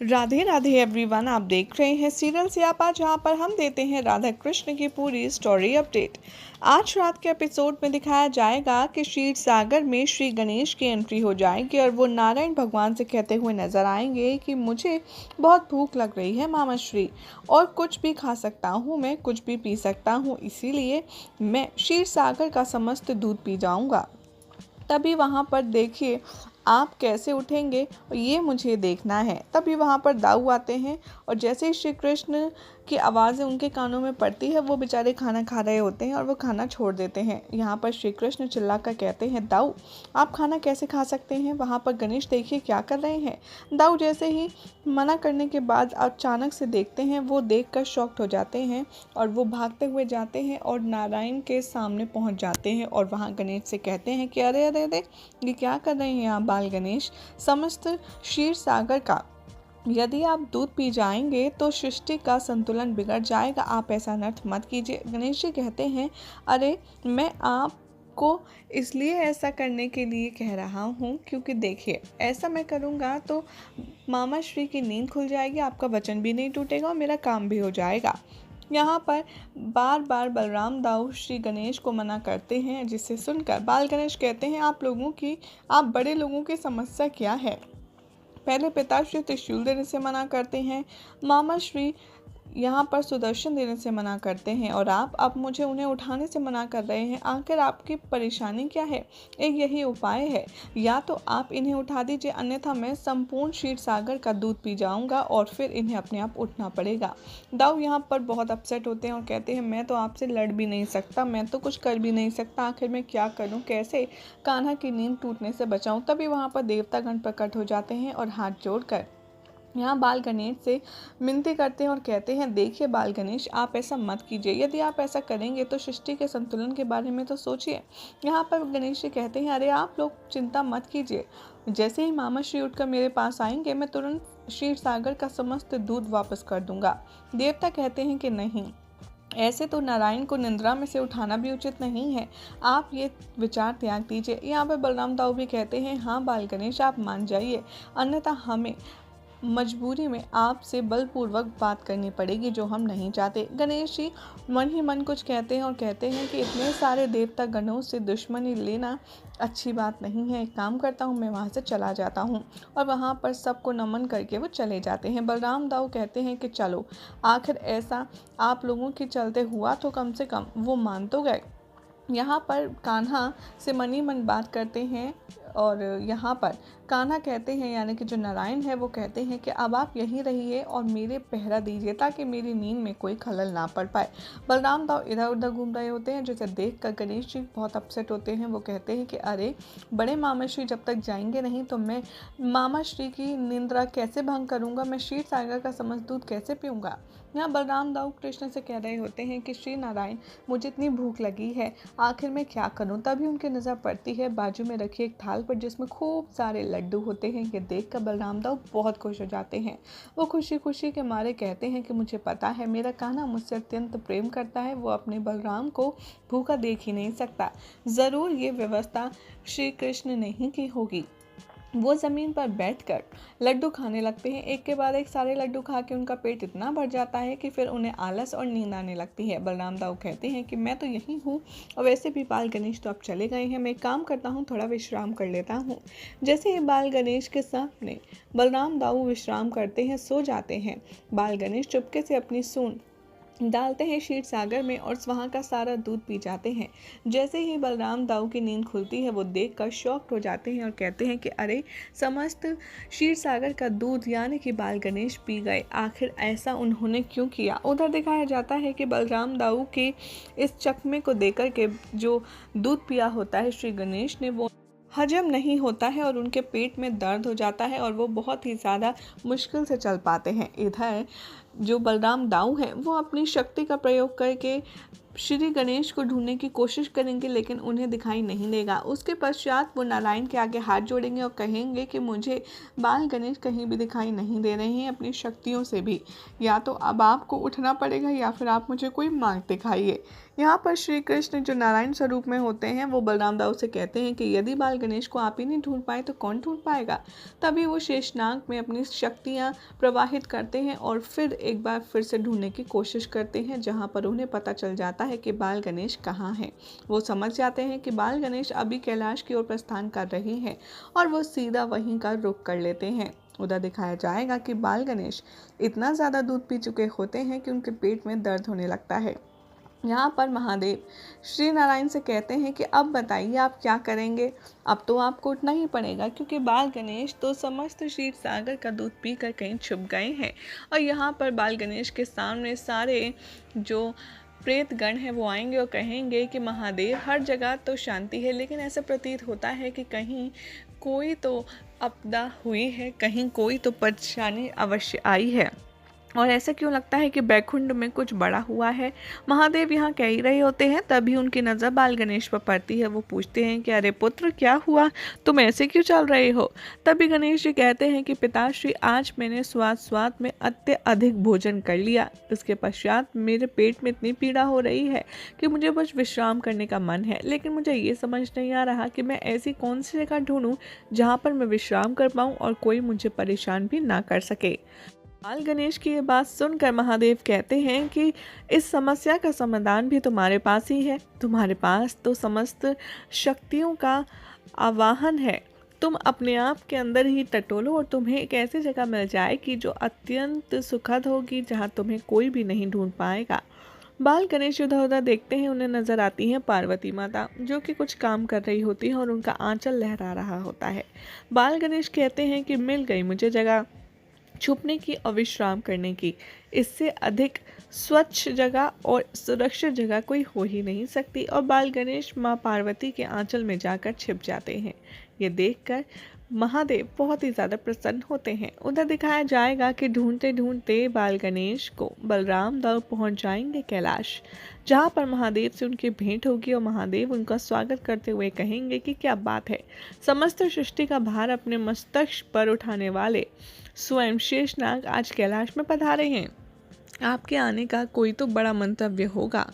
Radhe Radhe everyone, आप देख रहे हैं सीरियल स्यापा, जहां पर हम देते हैं राधा कृष्ण की पूरी स्टोरी अपडेट। आज रात के एपिसोड में दिखाया जाएगा कि क्षीर सागर में श्री गणेश की एंट्री हो जाएगी और वो नारायण भगवान से कहते हुए नजर आएंगे कि मुझे बहुत भूख लग रही है मामा श्री, और कुछ भी खा सकता हूँ, मैं कुछ भी पी सकता हूँ, इसीलिए मैं क्षीर सागर का समस्त दूध पी जाऊँगा। तभी वहाँ पर देखिए आप कैसे उठेंगे और ये मुझे देखना है। तभी वहाँ पर दाऊ आते हैं और जैसे ही श्री कृष्ण की आवाज़ें उनके कानों में पड़ती है, वो बेचारे खाना खा रहे होते हैं और वो खाना छोड़ देते हैं। यहाँ पर श्री कृष्ण चिल्ला कर कहते हैं, दाऊ आप खाना कैसे खा सकते हैं? वहाँ पर गणेश देखिए क्या कर रहे हैं। दाऊ जैसे ही मना करने के बाद अचानक से देखते हैं, वो देख कर शॉक्ड हो जाते हैं और वो भागते हुए जाते हैं और नारायण के सामने पहुँच जाते हैं और वहाँ गणेश से कहते हैं कि अरे अरे अरे, ये क्या कर रहे हैं आप बाल गणेश? समस्त क्षीर सागर का यदि आप दूध पी जाएंगे तो सृष्टि का संतुलन बिगड़ जाएगा, आप ऐसा अनर्थ मत कीजिए। गणेश जी कहते हैं, अरे मैं आपको इसलिए ऐसा करने के लिए कह रहा हूँ क्योंकि देखिए ऐसा मैं करूँगा तो मामा श्री की नींद खुल जाएगी, आपका वचन भी नहीं टूटेगा और मेरा काम भी हो जाएगा। यहाँ पर बार बार बलराम दाऊ श्री गणेश को मना करते हैं, जिसे सुनकर बाल गणेश कहते हैं, आप बड़े लोगों की समस्या क्या है? पहले पिताश्री त्रिशूल देने से मना करते हैं, मामा श्री यहाँ पर सुदर्शन देने से मना करते हैं और आप अब मुझे उन्हें उठाने से मना कर रहे हैं। आखिर आपकी परेशानी क्या है? एक यही उपाय है, या तो आप इन्हें उठा दीजिए, अन्यथा मैं संपूर्ण क्षीर सागर का दूध पी जाऊंगा और फिर इन्हें अपने आप उठना पड़ेगा। दाऊ यहाँ पर बहुत अपसेट होते हैं और कहते हैं, मैं तो आपसे लड़ भी नहीं सकता, मैं तो कुछ कर भी नहीं सकता, आखिर मैं क्या करूँ, कैसे कान्हा की नींद टूटने से बचाऊँ? तभी वहाँ पर देवतागण प्रकट हो जाते हैं और हाथ जोड़कर यहाँ बाल गणेश से विनती करते हैं और कहते हैं, देखिए बाल गणेश आप ऐसा मत कीजिए, यदि आप ऐसा करेंगे तो सृष्टि के संतुलन के बारे में तो सोचिए। यहाँ पर गणेश जी कहते हैं, अरे आप लोग चिंता मत कीजिए, जैसे ही मामा श्री उठकर मेरे पास आएंगे मैं तुरंत क्षीर सागर का समस्त दूध वापस कर दूंगा। देवता कहते हैं कि नहीं, ऐसे तो नारायण को निंद्रा में से उठाना भी उचित नहीं है, आप ये विचार त्याग दीजिए। यहाँ पर बलराम दाऊ भी कहते हैं, हाँ बाल गणेश आप मान जाइए, अन्यथा हमें मजबूरी में आपसे बलपूर्वक बात करनी पड़ेगी, जो हम नहीं चाहते। गणेश जी मन ही मन कुछ कहते हैं और कहते हैं कि इतने सारे देवता गणों से दुश्मनी लेना अच्छी बात नहीं है, एक काम करता हूँ मैं वहाँ से चला जाता हूँ। और वहाँ पर सबको नमन करके वो चले जाते हैं। बलराम दाऊ कहते हैं कि चलो, आखिर ऐसा आप लोगों के चलते हुआ तो कम से कम वो मान तो गए। यहाँ पर कान्हा से मनी मन बात करते हैं और यहाँ पर कान्हा कहते हैं, यानी कि जो नारायण है वो कहते हैं कि अब आप यहीं रहिए और मेरे पहरा दीजिए ताकि मेरी नींद में कोई खलल ना पड़ पाए। बलराम दाऊ इधर उधर घूम रहे होते हैं, जिसे देख कर गणेश जी बहुत अपसेट होते हैं। वो कहते हैं कि अरे बड़े मामा श्री जब तक जाएंगे नहीं तो मैं मामा श्री की निंद्रा कैसे भंग करूँगा, मैं क्षीर सागर का समस्त दूध कैसे पीऊँगा। यहाँ बलराम दाऊ कृष्ण से कह रहे होते हैं कि श्री नारायण मुझे इतनी भूख लगी है, आखिर मैं क्या करूं। तभी उनकी नज़र पड़ती है बाजू में रखी एक थाल पर, जिसमें खूब सारे लड्डू होते हैं। ये देखकर बलराम दाऊ बहुत खुश हो जाते हैं। वो खुशी खुशी के मारे कहते हैं कि मुझे पता है मेरा कान्हा मुझसे अत्यंत प्रेम करता है, वो अपने बलराम को भूखा देख ही नहीं सकता। ज़रूर ये व्यवस्था श्री कृष्ण ने ही की होगी। वो ज़मीन पर बैठकर लड्डू खाने लगते हैं। एक के बाद एक सारे लड्डू खा के उनका पेट इतना भर जाता है कि फिर उन्हें आलस और नींद आने लगती है। बलराम दाऊ कहते हैं कि मैं तो यहीं हूँ और वैसे भी बाल गणेश तो अब चले गए हैं, मैं एक काम करता हूँ, थोड़ा विश्राम कर लेता हूँ। जैसे ही बाल गणेश के सामने बलराम दाऊ विश्राम करते हैं, सो जाते हैं। बाल गणेश चुपके से अपनी सूंड डालते हैं क्षीर सागर में और वहाँ का सारा दूध पी जाते हैं। जैसे ही बलराम दाऊ की नींद खुलती है, वो देखकर शॉक्ड हो जाते हैं और कहते हैं कि अरे समस्त क्षीर सागर का दूध यानी कि बाल गणेश पी गए, आखिर ऐसा उन्होंने क्यों किया। उधर दिखाया जाता है कि बलराम दाऊ के इस चकमे को देकर के जो दूध पिया होता है श्री गणेश ने, वो हजम नहीं होता है और उनके पेट में दर्द हो जाता है और वो बहुत ही ज़्यादा मुश्किल से चल पाते हैं। इधर जो बलराम दाऊ हैं वो अपनी शक्ति का प्रयोग करके श्री गणेश को ढूंढने की कोशिश करेंगे, लेकिन उन्हें दिखाई नहीं देगा। उसके पश्चात वो नारायण के आगे हाथ जोड़ेंगे और कहेंगे कि मुझे बाल गणेश कहीं भी दिखाई नहीं दे रहे हैं अपनी शक्तियों से भी, या तो अब आपको उठना पड़ेगा या फिर आप मुझे कोई मार्ग दिखाइए। यहाँ पर श्री कृष्ण जो नारायण स्वरूप में होते हैं वो बलराम दाऊ से कहते हैं कि यदि बाल गणेश को आप ही नहीं ढूंढ पाए तो कौन ढूंढ पाएगा। तभी वो शेषनाग में अपनी शक्तियाँ प्रवाहित करते हैं और फिर एक बार फिर से ढूंढने की कोशिश करते हैं, जहाँ पर उन्हें पता चल जाता है कि बाल गणेश कहाँ हैं। वो समझ जाते हैं कि बाल गणेश अभी कैलाश की ओर प्रस्थान कर रहे हैं और वो सीधा वहीं का रुख कर लेते हैं। उधर दिखाया जाएगा कि बाल गणेश इतना ज़्यादा दूध पी चुके होते हैं कि उनके पेट में दर्द होने लगता है। यहाँ पर महादेव श्री नारायण से कहते हैं कि अब बताइए आप क्या करेंगे। अब तो आपको उठना ही पड़ेगा, क्योंकि बाल गणेश तो समस्त क्षीर सागर का दूध पीकर कहीं छुप गए हैं। और यहाँ पर बाल गणेश के सामने सारे जो प्रेत गण है वो आएंगे और कहेंगे कि महादेव हर जगह तो शांति है, लेकिन ऐसा प्रतीत होता है कि कहीं कोई तो आपदा हुई है, कहीं कोई तो परेशानी अवश्य आई है। और ऐसा क्यों लगता है कि बैकुंठ में कुछ बड़ा हुआ है। महादेव यहाँ कह ही रहे होते हैं, तभी उनकी नज़र बाल गणेश पर पड़ती है। वो पूछते हैं कि अरे पुत्र क्या हुआ, तुम ऐसे क्यों चल रहे हो। तभी गणेश जी कहते हैं कि पिताश्री आज मैंने स्वाद में अत्यधिक भोजन कर लिया। इसके पश्चात मेरे पेट में इतनी पीड़ा हो रही है कि मुझे बस विश्राम करने का मन है, लेकिन मुझे ये समझ नहीं आ रहा कि मैं ऐसी कौन सी जगह ढूंढूं जहाँ पर मैं विश्राम कर पाऊँ और कोई मुझे परेशान भी ना कर सके। बाल गणेश की ये बात सुनकर महादेव कहते हैं कि इस समस्या का समाधान भी तुम्हारे पास ही है। तुम्हारे पास तो समस्त शक्तियों का आवाहन है। तुम अपने आप के अंदर ही टटोलो और तुम्हें एक ऐसी जगह मिल जाएगी जो अत्यंत सुखद होगी, जहाँ तुम्हें कोई भी नहीं ढूंढ पाएगा। बाल गणेश उधर उधर देखते हैं, उन्हें नजर आती है पार्वती माता, जो कि कुछ काम कर रही होती है और उनका आंचल लहरा रहा होता है। बाल गणेश कहते हैं कि मिल गई मुझे जगह छुपने की और विश्राम करने की। इससे अधिक स्वच्छ जगह और सुरक्षित जगह कोई हो ही नहीं सकती। और बाल गणेश माँ पार्वती के आंचल में जाकर छिप जाते हैं। ये देखकर महादेव बहुत ही ज़्यादा प्रसन्न होते हैं। उधर दिखाया जाएगा कि ढूंढते ढूंढते बाल गणेश को बलराम दाऊ पहुंच जाएंगे कैलाश, जहां पर महादेव से उनकी भेंट होगी और महादेव उनका स्वागत करते हुए कहेंगे कि क्या बात है, समस्त सृष्टि का भार अपने मस्तक पर उठाने वाले स्वयं शेषनाग आज कैलाश में पधारे हैं। आपके आने का कोई तो बड़ा मंतव्य होगा।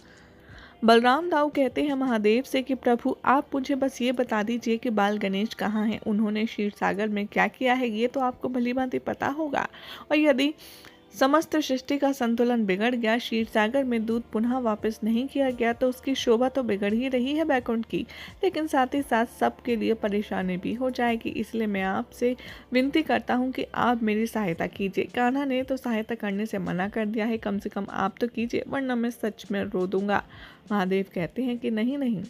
बलराम दाऊ कहते हैं महादेव से कि प्रभु आप मुझे बस ये बता दीजिए कि बाल गणेश कहाँ हैं, उन्होंने क्षीर सागर में क्या किया है, ये तो आपको भली भांति पता होगा। और यदि समस्त सृष्टि का संतुलन बिगड़ गया, क्षीर सागर में दूध पुनः वापस नहीं किया गया, तो उसकी शोभा तो बिगड़ ही रही है बैकुंठ की, लेकिन साथ ही साथ सबके लिए परेशानी भी हो जाएगी। इसलिए मैं आपसे विनती करता हूँ कि आप मेरी सहायता कीजिए। कान्हा ने तो सहायता करने से मना कर दिया है, कम से कम आप तो कीजिए, वरना मैं सच में रो दूंगा। महादेव कहते हैं कि नहीं नहीं,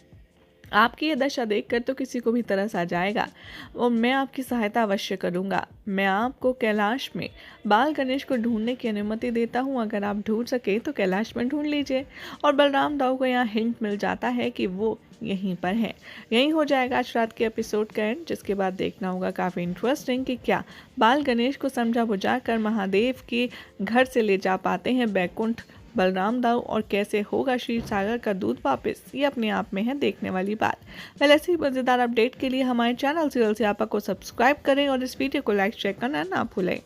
आपकी ये दशा देखकर तो किसी को भी तरस आ जाएगा और मैं आपकी सहायता अवश्य करूंगा। मैं आपको कैलाश में बाल गणेश को ढूंढने की अनुमति देता हूं। अगर आप ढूंढ सके तो कैलाश में ढूंढ लीजिए। और बलराम दाऊ को यहाँ हिंट मिल जाता है कि वो यहीं पर है। यहीं हो जाएगा आज रात के एपिसोड का एंड, जिसके बाद देखना होगा काफ़ी इंटरेस्टिंग कि क्या बाल गणेश को समझा बुझा कर महादेव के घर से ले जा पाते हैं बैकुंठ बलराम दाऊ, और कैसे होगा क्षीर सागर का दूध वापस, ये अपने आप में है देखने वाली बात। पहले ऐसी मज़ेदार अपडेट के लिए हमारे चैनल सीरियल स्यापा को सब्सक्राइब करें और इस वीडियो को लाइक शेयर करना ना भूलें।